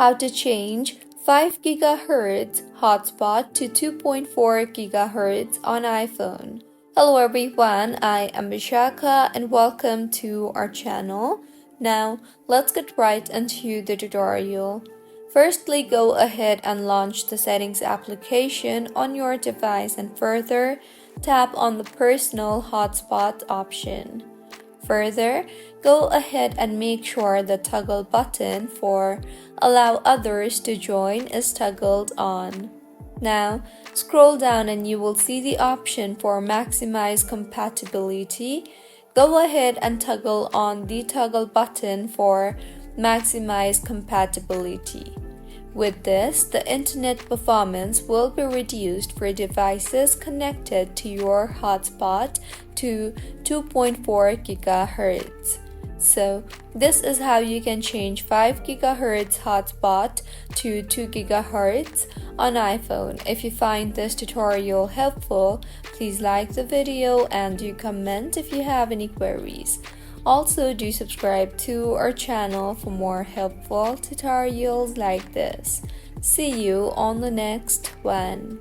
how to change 5 GHz hotspot to 2.4 GHz on iPhone. Hello everyone, I am Vishaka and welcome to our channel. Now, let's get right into the tutorial. Firstly, go ahead and launch the Settings application on your device and further tap on the Personal Hotspot option. Further, go ahead and make sure the toggle button for Allow Others to Join is toggled on. Now, scroll down and you will see the option for Maximize Compatibility. Go ahead and toggle on the toggle button for Maximize Compatibility. With this, the internet performance will be reduced for devices connected to your hotspot to 2.4 GHz. So, this is how you can change 5 GHz hotspot to 2 GHz on iPhone. If you find this tutorial helpful, please like the video and do comment if you have any queries. Also, do subscribe to our channel for more helpful tutorials like this. See you on the next one.